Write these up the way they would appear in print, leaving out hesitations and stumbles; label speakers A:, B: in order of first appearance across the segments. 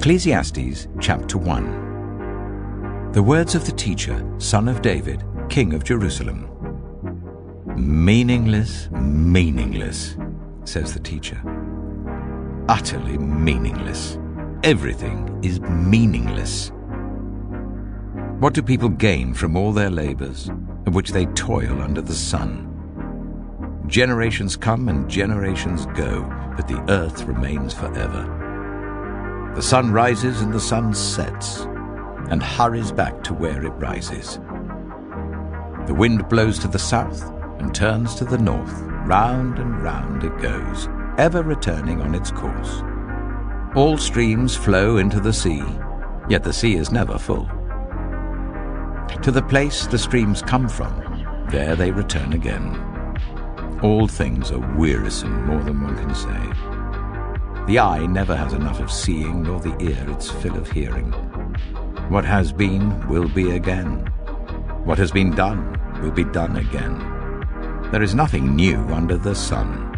A: Ecclesiastes chapter 1. The words of the teacher, son of David, king of Jerusalem. Meaningless, meaningless, says the teacher. Utterly meaningless. Everything is meaningless. What do people gain from all their labors, of which they toil under the sun? Generations come and generations go, but the earth remains forever. The sun rises and the sun sets, and hurries back to where it rises. The wind blows to the south and turns to the north. Round and round it goes, ever returning on its course. All streams flow into the sea, yet the sea is never full. To the place the streams come from, there they return again. All things are wearisome, more than one can say. The eye never has enough of seeing, nor the ear its fill of hearing. What has been will be again. What has been done will be done again. There is nothing new under the sun.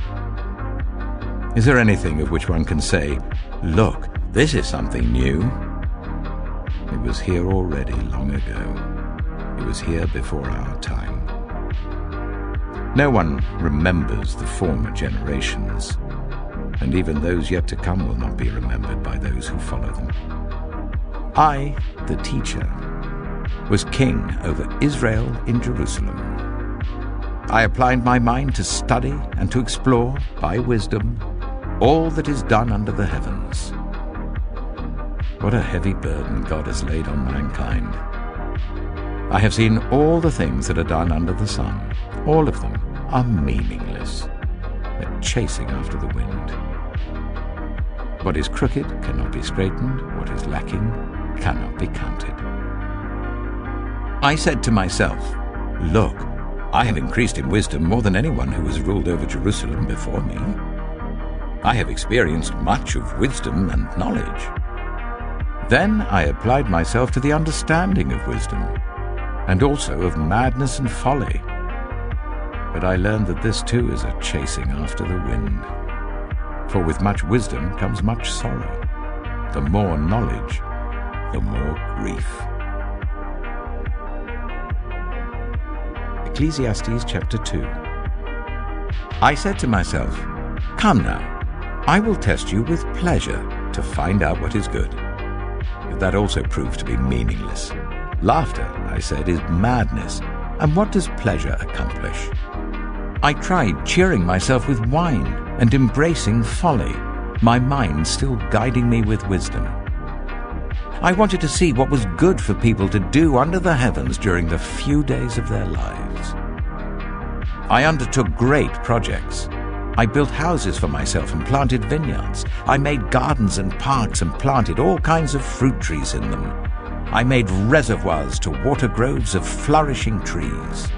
A: Is there anything of which one can say, "Look, this is something new"? It was here already long ago. It was here before our time. No one remembers the former generations, and even those yet to come will not be remembered by those who follow them. I, the teacher, was king over Israel in Jerusalem. I applied my mind to study and to explore, by wisdom, all that is done under the heavens. What a heavy burden God has laid on mankind. I have seen all the things that are done under the sun. All of them are meaningless. They're chasing after the wind. What is crooked cannot be straightened. What is lacking cannot be counted. I said to myself, "Look, I have increased in wisdom more than anyone who has ruled over Jerusalem before me. I have experienced much of wisdom and knowledge." Then I applied myself to the understanding of wisdom, and also of madness and folly. But I learned that this too is a chasing after the wind. For with much wisdom comes much sorrow. The more knowledge, the more grief. Ecclesiastes chapter 2. I said to myself, "Come now, I will test you with pleasure to find out what is good." But that also proved to be meaningless. Laughter, I said, is madness, and what does pleasure accomplish? I tried cheering myself with wine and embracing folly, my mind still guiding me with wisdom. I wanted to see what was good for people to do under the heavens during the few days of their lives. I undertook great projects. I built houses for myself and planted vineyards. I made gardens and parks and planted all kinds of fruit trees in them. I made reservoirs to water groves of flourishing trees.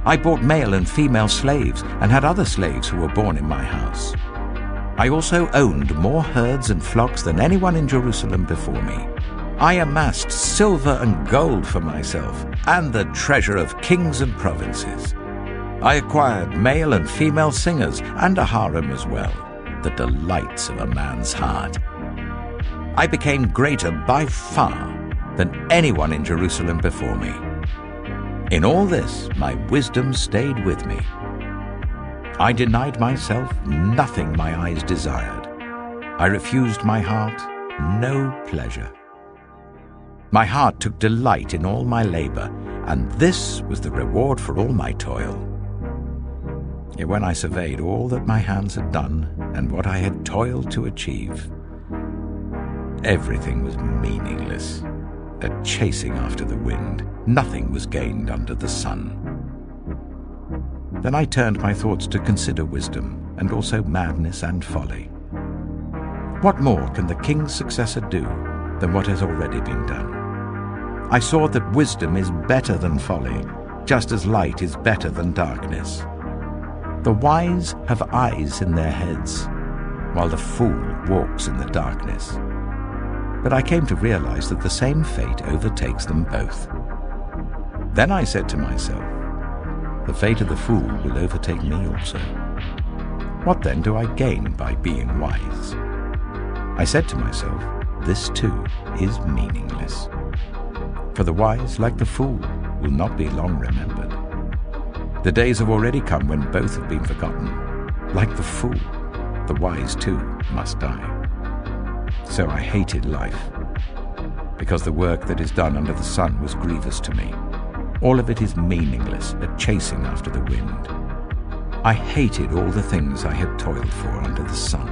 A: I bought male and female slaves and had other slaves who were born in my house. I also owned more herds and flocks than anyone in Jerusalem before me. I amassed silver and gold for myself and the treasure of kings and provinces. I acquired male and female singers and a harem as well, the delights of a man's heart. I became greater by far than anyone in Jerusalem before me. In all this, my wisdom stayed with me. I denied myself nothing my eyes desired. I refused my heart no pleasure. My heart took delight in all my labor, and this was the reward for all my toil. Yet when I surveyed all that my hands had done and what I had toiled to achieve, everything was meaningless, a chasing after the wind. Nothing was gained under the sun. Then I turned my thoughts to consider wisdom, and also madness and folly. What more can the king's successor do than what has already been done? I saw that wisdom is better than folly, just as light is better than darkness. The wise have eyes in their heads, while the fool walks in the darkness. But I came to realize that the same fate overtakes them both. Then I said to myself, the fate of the fool will overtake me also. What then do I gain by being wise? I said to myself, this too is meaningless. For the wise, like the fool, will not be long remembered. The days have already come when both have been forgotten. Like the fool, the wise too must die. So I hated life, because the work that is done under the sun was grievous to me. All of it is meaningless, a chasing after the wind. I hated all the things I had toiled for under the sun,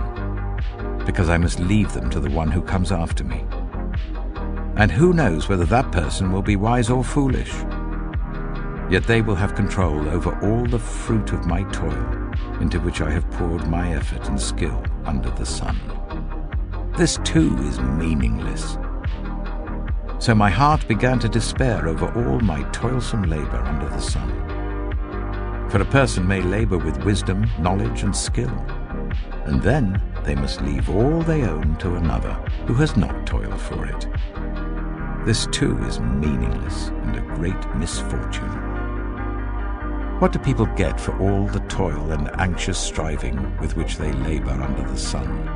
A: because I must leave them to the one who comes after me. And who knows whether that person will be wise or foolish? Yet they will have control over all the fruit of my toil, into which I have poured my effort and skill under the sun. This too is meaningless. So my heart began to despair over all my toilsome labor under the sun. For a person may labor with wisdom, knowledge, and skill, and then they must leave all they own to another who has not toiled for it. This too is meaningless and a great misfortune. What do people get for all the toil and anxious striving with which they labor under the sun?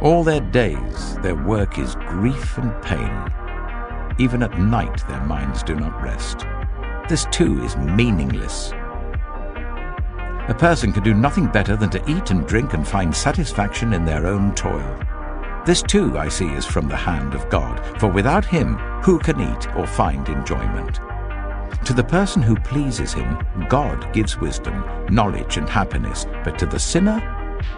A: All their days, their work is grief and pain. Even at night, their minds do not rest. This too is meaningless. A person can do nothing better than to eat and drink and find satisfaction in their own toil. This too, I see, is from the hand of God, for without him, who can eat or find enjoyment? To the person who pleases him, God gives wisdom, knowledge, and happiness, but to the sinner,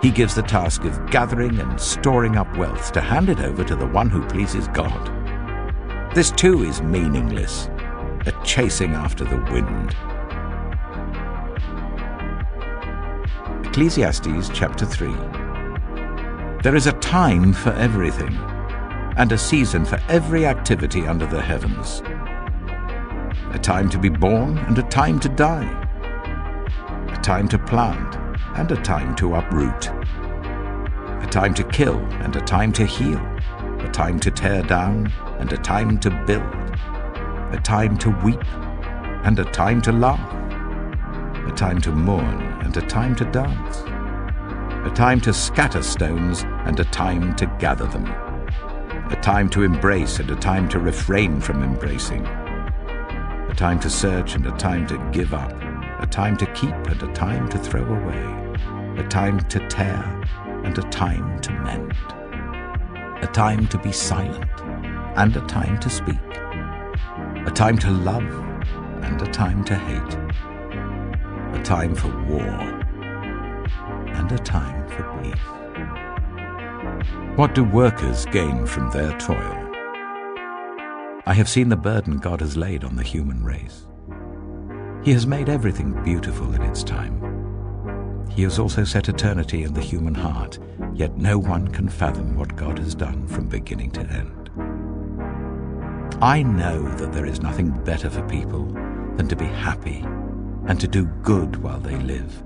A: he gives the task of gathering and storing up wealth to hand it over to the one who pleases God. This too is meaningless, a chasing after the wind. Ecclesiastes chapter 3. There is a time for everything, and a season for every activity under the heavens. A time to be born and a time to die. A time to plant and a time to uproot. A time to kill and a time to heal. A time to tear down and a time to build. A time to weep and a time to laugh. A time to mourn and a time to dance. A time to scatter stones and a time to gather them. A time to embrace and a time to refrain from embracing. A time to search and a time to give up. A time to keep and a time to throw away. A time to tear and a time to mend. A time to be silent and a time to speak. A time to love and a time to hate. A time for war and a time for peace. What do workers gain from their toil? I have seen the burden God has laid on the human race. He has made everything beautiful in its time. He has also set eternity in the human heart, yet no one can fathom what God has done from beginning to end. I know that there is nothing better for people than to be happy and to do good while they live,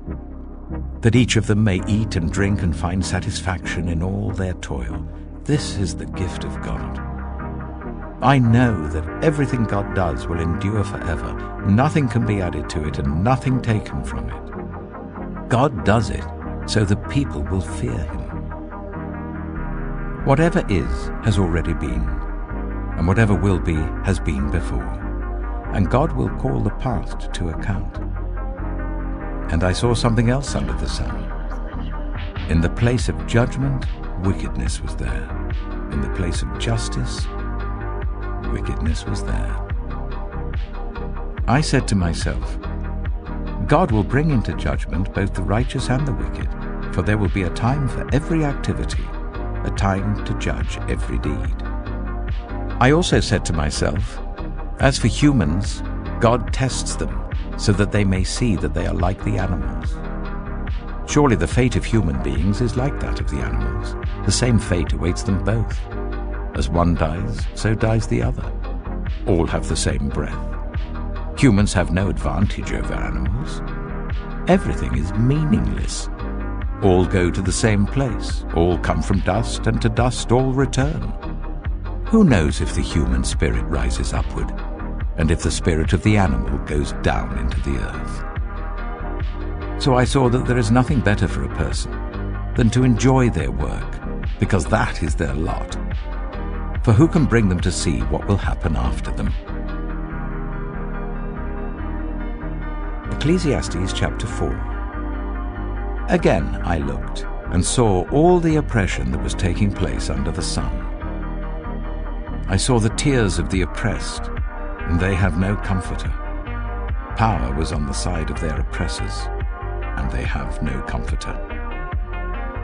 A: that each of them may eat and drink and find satisfaction in all their toil. This is the gift of God. I know that everything God does will endure forever. Nothing can be added to it and nothing taken from it. God does it so the people will fear him. Whatever is has already been, and whatever will be has been before, and God will call the past to account. And I saw something else under the sun. In the place of judgment, wickedness was there. In the place of justice, wickedness was there. I said to myself, God will bring into judgment both the righteous and the wicked, for there will be a time for every activity, a time to judge every deed. I also said to myself, as for humans, God tests them so that they may see that they are like the animals. Surely the fate of human beings is like that of the animals. The same fate awaits them both. As one dies, so dies the other. All have the same breath. Humans have no advantage over animals. Everything is meaningless. All go to the same place. All come from dust, and to dust all return. Who knows if the human spirit rises upward, and if the spirit of the animal goes down into the earth? So I saw that there is nothing better for a person than to enjoy their work, because that is their lot. For who can bring them to see what will happen after them? Ecclesiastes chapter 4. Again I looked, and saw all the oppression that was taking place under the sun. I saw the tears of the oppressed, and they have no comforter. Power was on the side of their oppressors, and they have no comforter.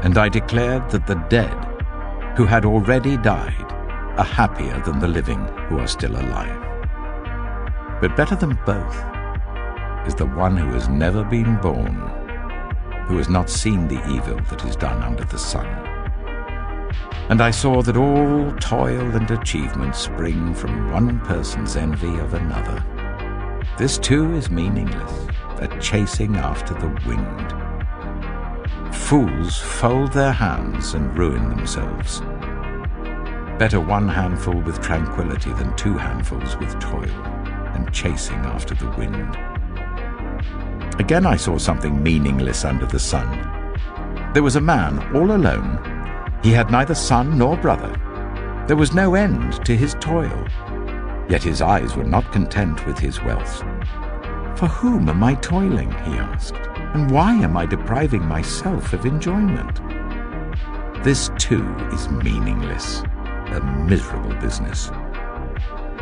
A: And I declared that the dead, who had already died, are happier than the living who are still alive. But better than both is the one who has never been born, who has not seen the evil that is done under the sun. And I saw that all toil and achievement spring from one person's envy of another. This too is meaningless, a chasing after the wind. Fools fold their hands and ruin themselves. Better one handful with tranquility than two handfuls with toil and chasing after the wind. Again I saw something meaningless under the sun. There was a man all alone. He had neither son nor brother. There was no end to his toil. Yet his eyes were not content with his wealth. For whom am I toiling, he asked, and why am I depriving myself of enjoyment? This too is meaningless, a miserable business.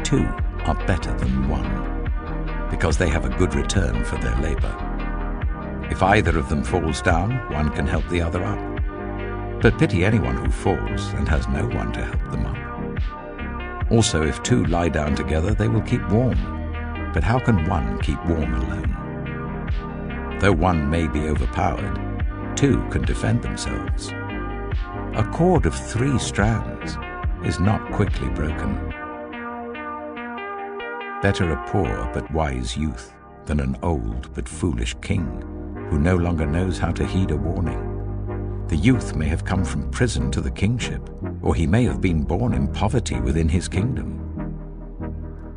A: Two are better than one, because they have a good return for their labor. If either of them falls down, one can help the other up. But pity anyone who falls and has no one to help them up. Also, if two lie down together, they will keep warm. But how can one keep warm alone? Though one may be overpowered, two can defend themselves. A cord of 3 strands is not quickly broken. Better a poor but wise youth than an old but foolish king who no longer knows how to heed a warning. The youth may have come from prison to the kingship, or he may have been born in poverty within his kingdom.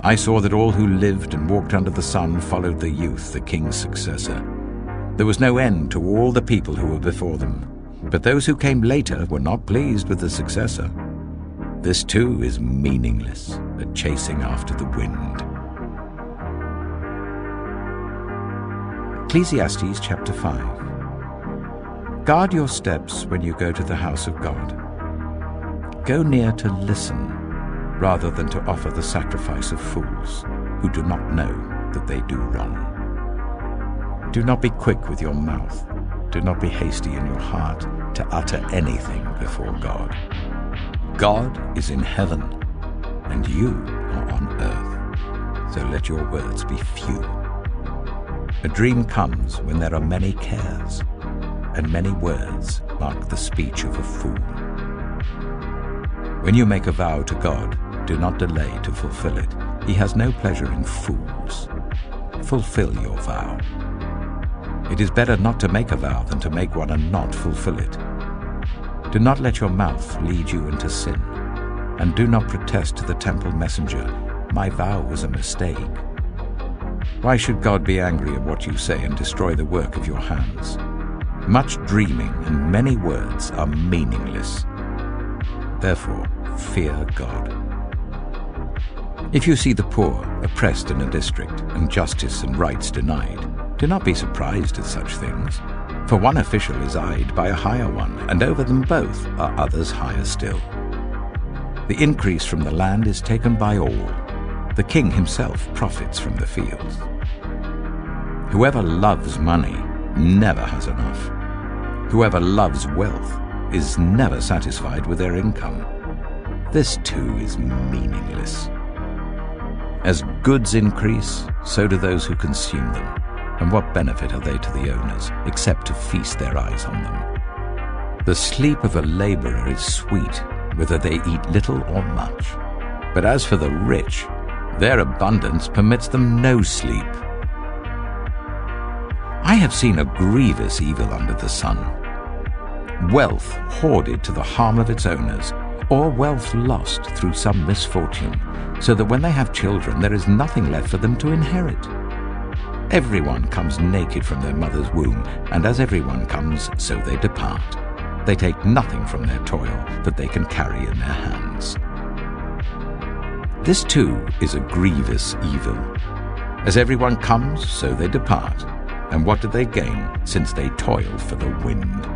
A: I saw that all who lived and walked under the sun followed the youth, the king's successor. There was no end to all the people who were before them, but those who came later were not pleased with the successor. This too is meaningless, a chasing after the wind. Ecclesiastes chapter 5. Guard your steps when you go to the house of God. Go near to listen, rather than to offer the sacrifice of fools, who do not know that they do wrong. Do not be quick with your mouth. Do not be hasty in your heart to utter anything before God. God is in heaven, and you are on earth, so let your words be few. A dream comes when there are many cares, and many words mark the speech of a fool. When you make a vow to God, do not delay to fulfill it. He has no pleasure in fools. Fulfill your vow. It is better not to make a vow than to make one and not fulfill it. Do not let your mouth lead you into sin, and do not protest to the temple messenger, "My vow was a mistake." Why should God be angry at what you say and destroy the work of your hands? Much dreaming and many words are meaningless. Therefore, fear God. If you see the poor oppressed in a district and justice and rights denied, do not be surprised at such things. For one official is eyed by a higher one, and over them both are others higher still. The increase from the land is taken by all. The king himself profits from the fields. Whoever loves money never has enough. Whoever loves wealth is never satisfied with their income. This too is meaningless. As goods increase, so do those who consume them. And what benefit are they to the owners, except to feast their eyes on them? The sleep of a laborer is sweet, whether they eat little or much. But as for the rich, their abundance permits them no sleep. I have seen a grievous evil under the sun. Wealth hoarded to the harm of its owners, or wealth lost through some misfortune, so that when they have children there is nothing left for them to inherit. Everyone comes naked from their mother's womb, and as everyone comes, so they depart. They take nothing from their toil that they can carry in their hands. This too is a grievous evil. As everyone comes, so they depart. And what do they gain, since they toil for the wind?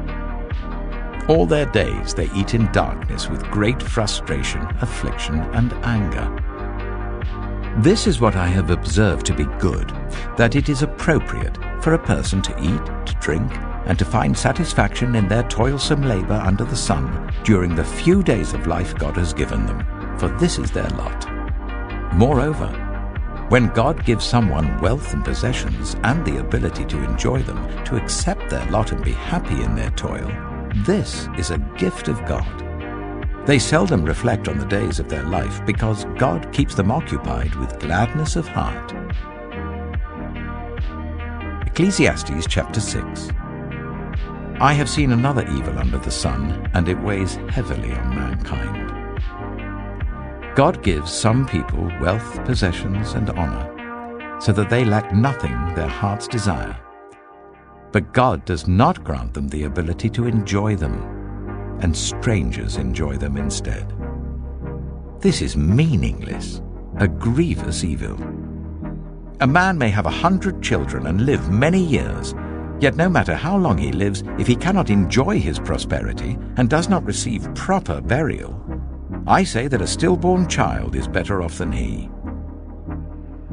A: All their days they eat in darkness with great frustration, affliction, and anger. This is what I have observed to be good, that it is appropriate for a person to eat, to drink, and to find satisfaction in their toilsome labor under the sun during the few days of life God has given them, for this is their lot. Moreover, when God gives someone wealth and possessions and the ability to enjoy them, to accept their lot and be happy in their toil, this is a gift of God. They seldom reflect on the days of their life because God keeps them occupied with gladness of heart. Ecclesiastes chapter 6. I have seen another evil under the sun, and it weighs heavily on mankind. God gives some people wealth, possessions, and honor, so that they lack nothing their hearts desire. But God does not grant them the ability to enjoy them, and strangers enjoy them instead. This is meaningless, a grievous evil. A man may have 100 children and live many years, yet no matter how long he lives, if he cannot enjoy his prosperity and does not receive proper burial, I say that a stillborn child is better off than he.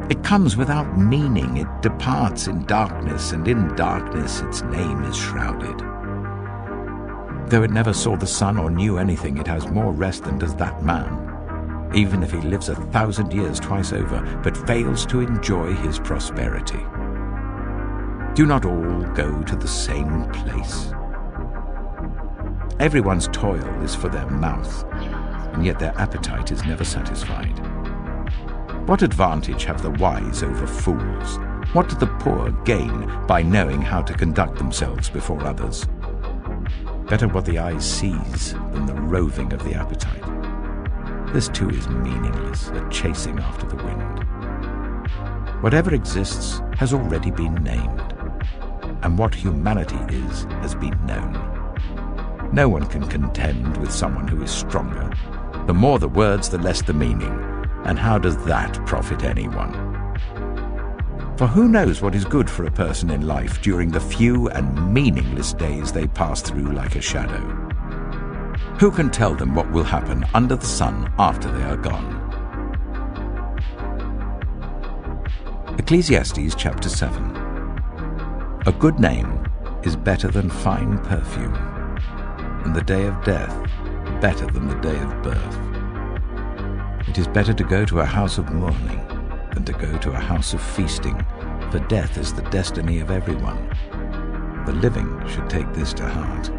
A: It comes without meaning, it departs in darkness, and in darkness its name is shrouded. Though it never saw the sun or knew anything, it has more rest than does that man, even if he lives 1,000 years twice over, but fails to enjoy his prosperity. Do not all go to the same place. Everyone's toil is for their mouth, and yet their appetite is never satisfied. What advantage have the wise over fools? What do the poor gain by knowing how to conduct themselves before others? Better what the eye sees than the roving of the appetite. This too is meaningless, a chasing after the wind. Whatever exists has already been named, and what humanity is has been known. No one can contend with someone who is stronger. The more the words, the less the meaning. And how does that profit anyone? For who knows what is good for a person in life during the few and meaningless days they pass through like a shadow? Who can tell them what will happen under the sun after they are gone? Ecclesiastes chapter 7. A good name is better than fine perfume, and the day of death better than the day of birth. It is better to go to a house of mourning than to go to a house of feasting, for death is the destiny of everyone. The living should take this to heart.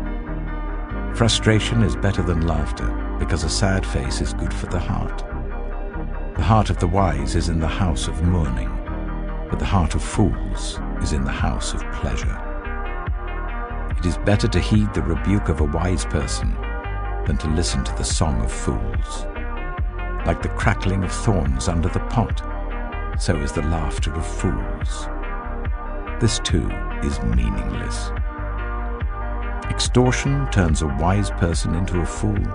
A: Frustration is better than laughter, because a sad face is good for the heart. The heart of the wise is in the house of mourning, but the heart of fools is in the house of pleasure. It is better to heed the rebuke of a wise person than to listen to the song of fools. Like the crackling of thorns under the pot, so is the laughter of fools. This too is meaningless. Extortion turns a wise person into a fool,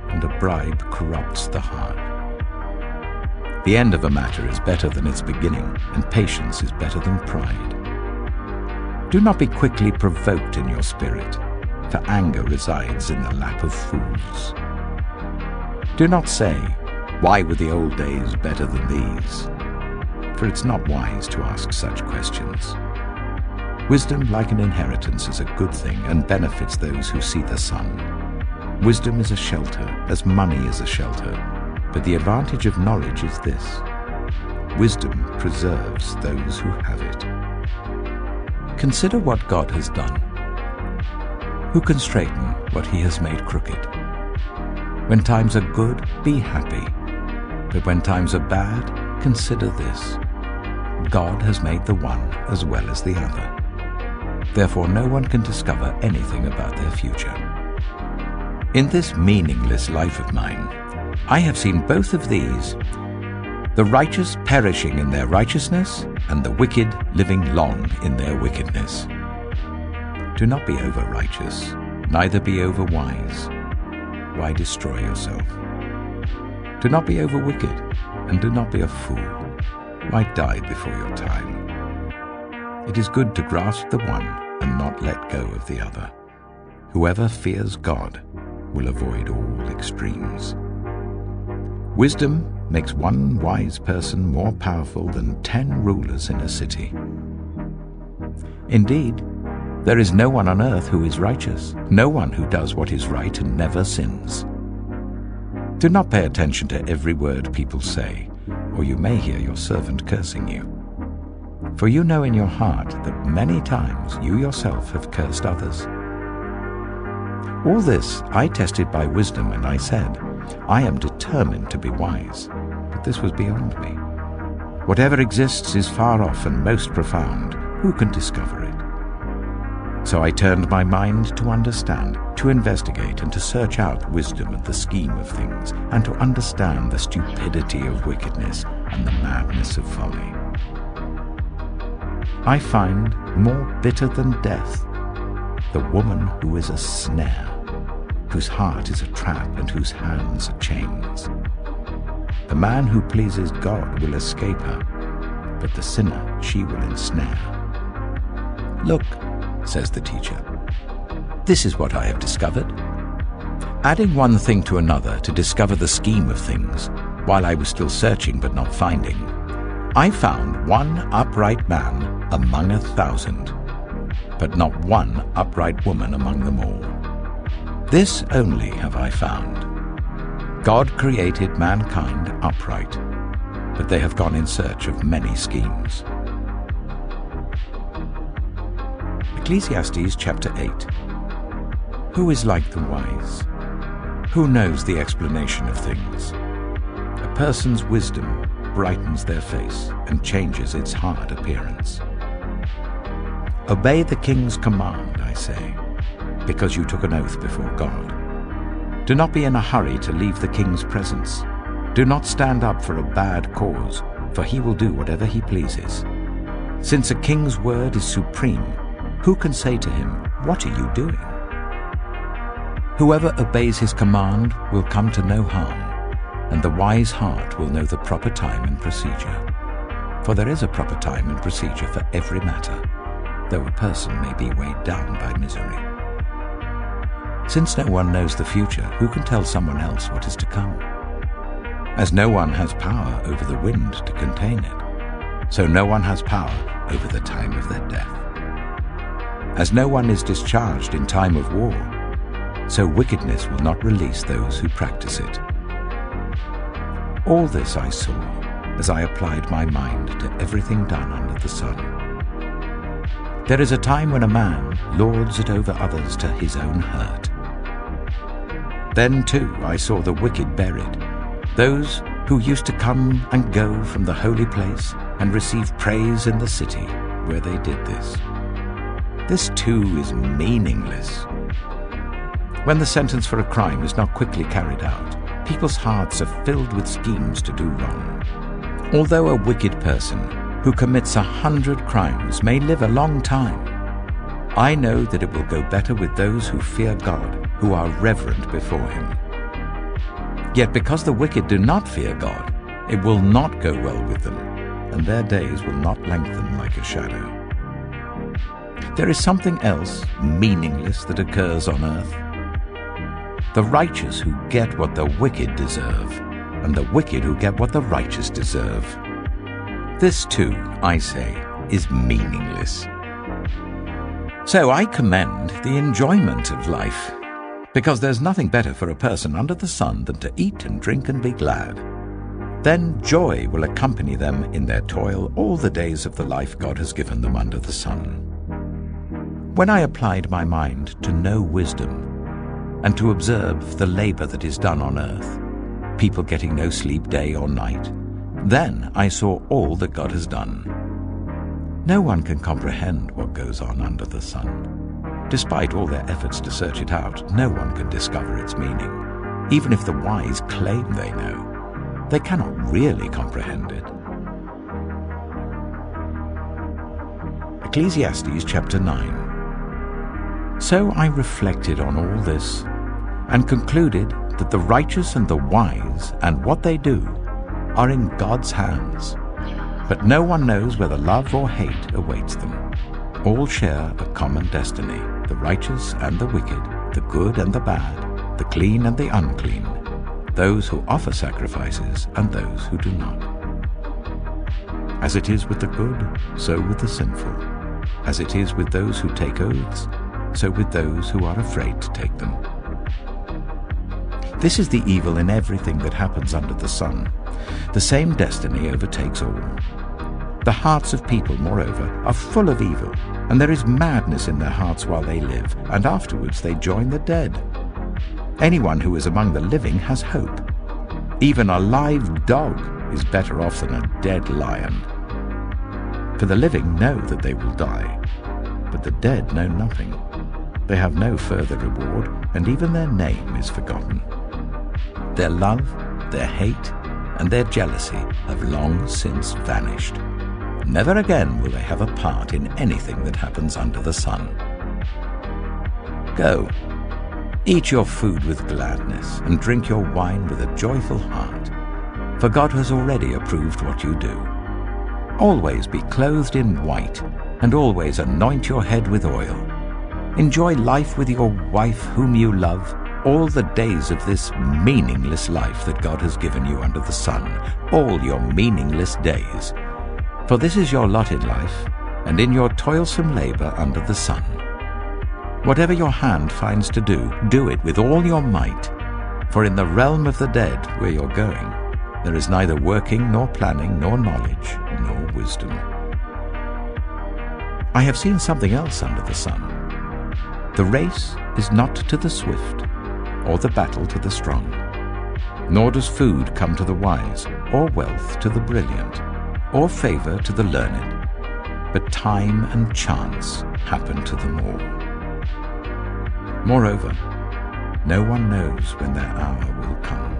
A: and a bribe corrupts the heart. The end of a matter is better than its beginning, and patience is better than pride. Do not be quickly provoked in your spirit, for anger resides in the lap of fools. Do not say, "Why were the old days better than these?" For it's not wise to ask such questions. Wisdom, like an inheritance, is a good thing and benefits those who see the sun. Wisdom is a shelter, as money is a shelter, but the advantage of knowledge is this: wisdom preserves those who have it. Consider what God has done. Who can straighten what he has made crooked? When times are good, be happy. But when times are bad, consider this: God has made the one as well as the other. Therefore no one can discover anything about their future. In this meaningless life of mine, I have seen both of these: the righteous perishing in their righteousness, and the wicked living long in their wickedness. Do not be over-righteous, neither be over-wise. Why destroy yourself? Do not be over-wicked, and do not be a fool. Why die before your time? It is good to grasp the one and not let go of the other. Whoever fears God will avoid all extremes. Wisdom makes one wise person more powerful than 10 rulers in a city. Indeed, there is no one on earth who is righteous, no one who does what is right and never sins. Do not pay attention to every word people say, or you may hear your servant cursing you. For you know in your heart that many times you yourself have cursed others. All this I tested by wisdom, and I said, I am determined to be wise, but this was beyond me. Whatever exists is far off and most profound. Who can discover it? So I turned my mind to understand, to investigate, and to search out wisdom and the scheme of things, and to understand the stupidity of wickedness and the madness of folly. I find more bitter than death the woman who is a snare, whose heart is a trap and whose hands are chains. The man who pleases God will escape her, but the sinner she will ensnare. Look, says the teacher, this is what I have discovered. Adding one thing to another to discover the scheme of things, while I was still searching but not finding, I found one upright man among 1,000, but not one upright woman among them all. This only have I found. God created mankind upright, but they have gone in search of many schemes. Ecclesiastes chapter 8. Who is like the wise? Who knows the explanation of things? A person's wisdom brightens their face and changes its hard appearance. Obey the king's command, I say, because you took an oath before God. Do not be in a hurry to leave the king's presence. Do not stand up for a bad cause, for he will do whatever he pleases. Since a king's word is supreme, who can say to him, "What are you doing?" Whoever obeys his command will come to no harm, and the wise heart will know the proper time and procedure. For there is a proper time and procedure for every matter, though a person may be weighed down by misery. Since no one knows the future, who can tell someone else what is to come? As no one has power over the wind to contain it, so no one has power over the time of their death. As no one is discharged in time of war, so wickedness will not release those who practice it. All this I saw as I applied my mind to everything done under the sun. There is a time when a man lords it over others to his own hurt. Then too I saw the wicked buried, those who used to come and go from the holy place and receive praise in the city where they did this. This too is meaningless. When the sentence for a crime is not quickly carried out, people's hearts are filled with schemes to do wrong. Although a wicked person who commits 100 crimes may live a long time, I know that it will go better with those who fear God, who are reverent before him. Yet because the wicked do not fear God, it will not go well with them, and their days will not lengthen like a shadow. There is something else meaningless that occurs on earth. The righteous who get what the wicked deserve, and the wicked who get what the righteous deserve. This too, I say, is meaningless. So I commend the enjoyment of life, because there's nothing better for a person under the sun than to eat and drink and be glad. Then joy will accompany them in their toil all the days of the life God has given them under the sun. When I applied my mind to know wisdom, and to observe the labor that is done on earth, people getting no sleep day or night, then I saw all that God has done. No one can comprehend what goes on under the sun. Despite all their efforts to search it out, no one can discover its meaning. Even if the wise claim they know, they cannot really comprehend it. Ecclesiastes chapter 9.
B: So I reflected on all this and concluded that the righteous and the wise and what they do are in God's hands. But no one knows whether love or hate awaits them. All share a common destiny, the righteous and the wicked, the good and the bad, the clean and the unclean, those who offer sacrifices and those who do not. As it is with the good, so with the sinful. As it is with those who take oaths, so with those who are afraid to take them. This is the evil in everything that happens under the sun. The same destiny overtakes all. The hearts of people, moreover, are full of evil, and there is madness in their hearts while they live, and afterwards they join the dead. Anyone who is among the living has hope. Even a live dog is better off than a dead lion. For the living know that they will die, but the dead know nothing. They have no further reward, and even their name is forgotten. Their love, their hate, and their jealousy have long since vanished. Never again will they have a part in anything that happens under the sun. Go, eat your food with gladness, and drink your wine with a joyful heart, for God has already approved what you do. Always be clothed in white, and always anoint your head with oil. Enjoy life with your wife whom you love, all the days of this meaningless life that God has given you under the sun, all your meaningless days. For this is your lot in life, and in your toilsome labor under the sun. Whatever your hand finds to do, do it with all your might. For in the realm of the dead, where you're going, there is neither working, nor planning, nor knowledge, nor wisdom. I have seen something else under the sun. The race is not to the swift, or the battle to the strong. Nor does food come to the wise, or wealth to the brilliant, or favor to the learned, but time and chance happen to them all. Moreover, no one knows when their hour will come.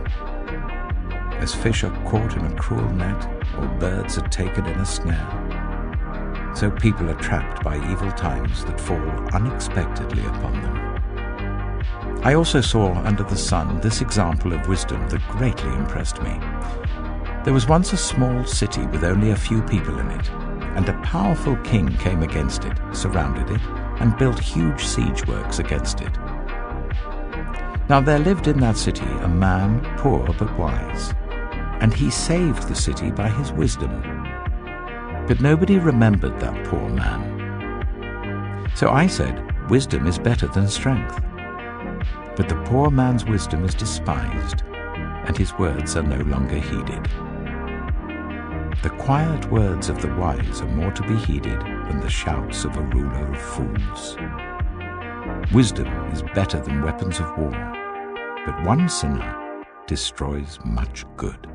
B: As fish are caught in a cruel net, or birds are taken in a snare, so people are trapped by evil times that fall unexpectedly upon them. I also saw under the sun this example of wisdom that greatly impressed me. There was once a small city with only a few people in it, and a powerful king came against it, surrounded it, and built huge siege works against it. Now there lived in that city a man, poor but wise, and he saved the city by his wisdom. But nobody remembered that poor man. So I said, wisdom is better than strength. But the poor man's wisdom is despised, and his words are no longer heeded. The quiet words of the wise are more to be heeded than the shouts of a ruler of fools. Wisdom is better than weapons of war, but one sinner destroys much good.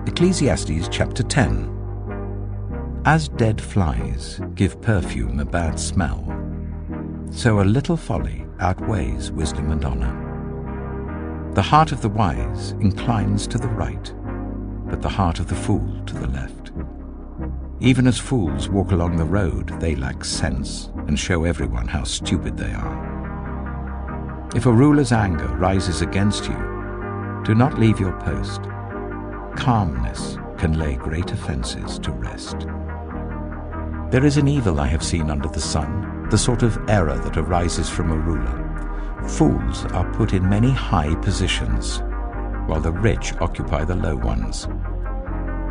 B: Ecclesiastes chapter 10. As dead flies give perfume a bad smell, so a little folly outweighs wisdom and honor. The heart of the wise inclines to the right, but the heart of the fool to the left. Even as fools walk along the road, they lack sense and show everyone how stupid they are. If a ruler's anger rises against you, do not leave your post. Calmness can lay great offenses to rest. There is an evil I have seen under the sun, the sort of error that arises from a ruler. Fools are put in many high positions, while the rich occupy the low ones.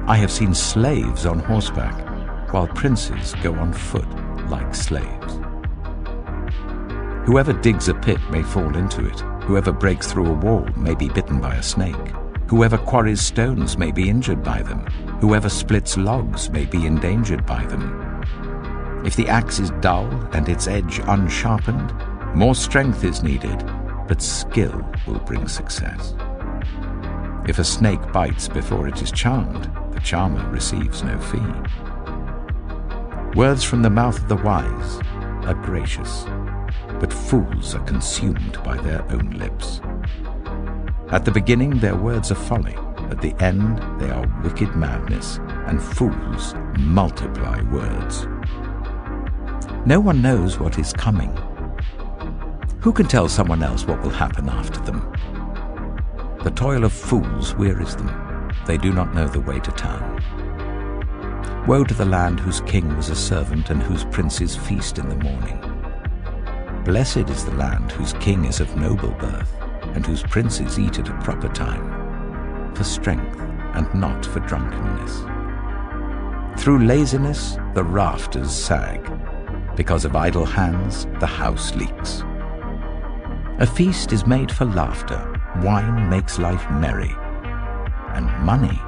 B: I have seen slaves on horseback, while princes go on foot like slaves. Whoever digs a pit may fall into it. Whoever breaks through a wall may be bitten by a snake. Whoever quarries stones may be injured by them. Whoever splits logs may be endangered by them. If the axe is dull and its edge unsharpened, more strength is needed, but skill will bring success. If a snake bites before it is charmed, the charmer receives no fee. Words from the mouth of the wise are gracious, but fools are consumed by their own lips. At the beginning their words are folly, at the end they are wicked madness, and fools multiply words. No one knows what is coming. Who can tell someone else what will happen after them? The toil of fools wearies them. They do not know the way to town. Woe to the land whose king was a servant and whose princes feast in the morning. Blessed is the land whose king is of noble birth and whose princes eat at a proper time, for strength and not for drunkenness. Through laziness the rafters sag. Because of idle hands the house leaks. A feast is made for laughter, wine makes life merry, and money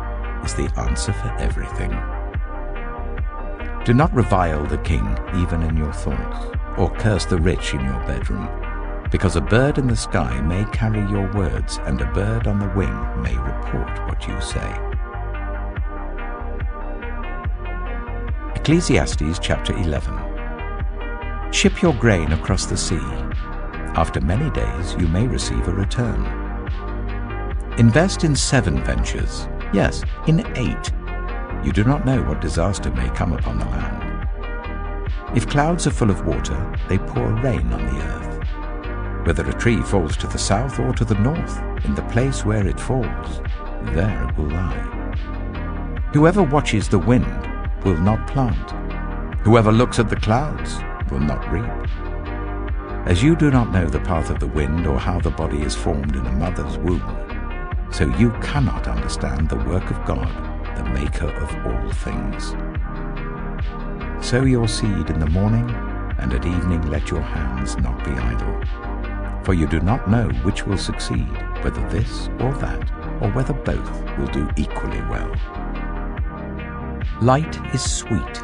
B: is the answer for everything. Do not revile the king even in your thoughts, or curse the rich in your bedroom, because a bird in the sky may carry your words, and a bird on the wing may report what you say. Ecclesiastes chapter 11. Ship your grain across the sea. After many days you may receive a return. Invest in 7 ventures, yes, in 8. You do not know what disaster may come upon the land. If clouds are full of water, they pour rain on the earth. Whether a tree falls to the south or to the north, in the place where it falls, there it will lie. Whoever watches the wind will not plant. Whoever looks at the clouds will not reap. As you do not know the path of the wind or how the body is formed in a mother's womb, so you cannot understand the work of God, the maker of all things. Sow your seed in the morning, and at evening let your hands not be idle. For you do not know which will succeed, whether this or that, or whether both will do equally well. Light is sweet,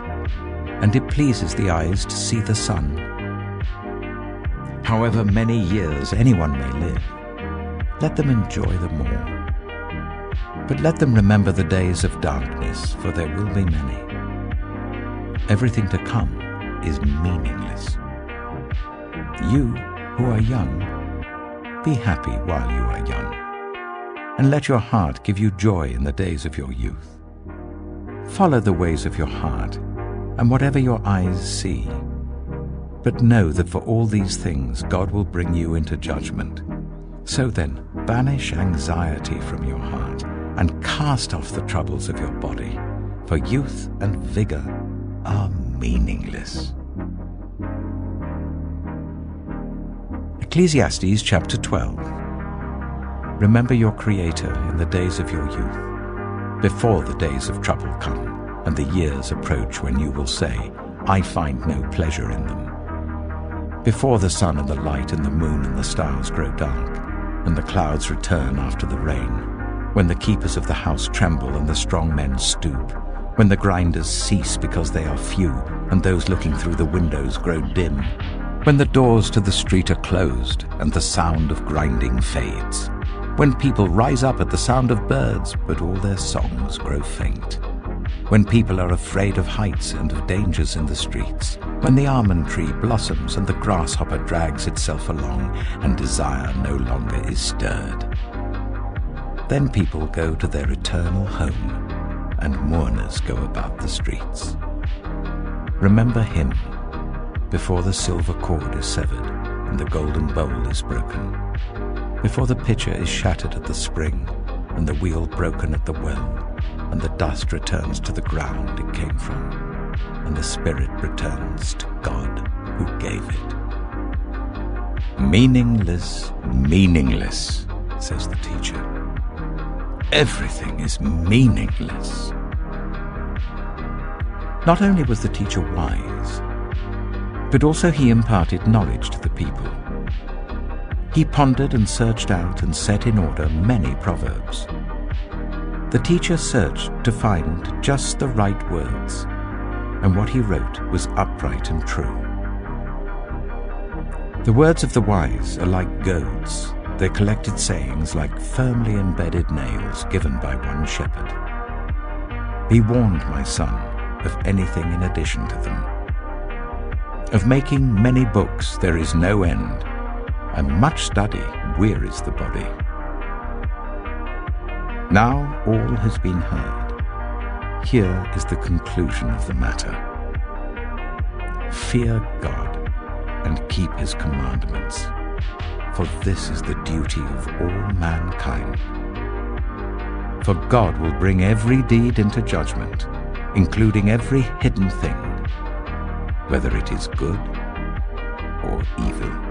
B: and it pleases the eyes to see the sun. However many years anyone may live, let them enjoy the more. But let them remember the days of darkness, for there will be many. Everything to come is meaningless. You who are young, be happy while you are young, and let your heart give you joy in the days of your youth. Follow the ways of your heart, and whatever your eyes see. But know that for all these things God will bring you into judgment. So then, banish anxiety from your heart, and cast off the troubles of your body, for youth and vigor are meaningless. Ecclesiastes chapter 12. Remember your Creator in the days of your youth, before the days of trouble come, and the years approach when you will say, I find no pleasure in them. Before the sun and the light and the moon and the stars grow dark, and the clouds return after the rain, when the keepers of the house tremble and the strong men stoop, when the grinders cease because they are few, and those looking through the windows grow dim, when the doors to the street are closed and the sound of grinding fades, when people rise up at the sound of birds, but all their songs grow faint, when people are afraid of heights and of dangers in the streets, when the almond tree blossoms and the grasshopper drags itself along and desire no longer is stirred. Then people go to their eternal home, and mourners go about the streets. Remember him before the silver cord is severed and the golden bowl is broken, before the pitcher is shattered at the spring and the wheel broken at the well, and the dust returns to the ground it came from, and the spirit returns to God who gave it. Meaningless, meaningless, says the teacher. Everything is meaningless. Not only was the teacher wise, but also he imparted knowledge to the people. He pondered and searched out and set in order many proverbs. The teacher searched to find just the right words, and what he wrote was upright and true. The words of the wise are like goads, their collected sayings like firmly embedded nails given by one shepherd. Be warned, my son, of anything in addition to them. Of making many books there is no end, and much study wearies the body. Now all has been heard. Here is the conclusion of the matter. fear God and keep his commandments, for this is the duty of all mankind. For God will bring every deed into judgment, including every hidden thing, whether it is good or evil.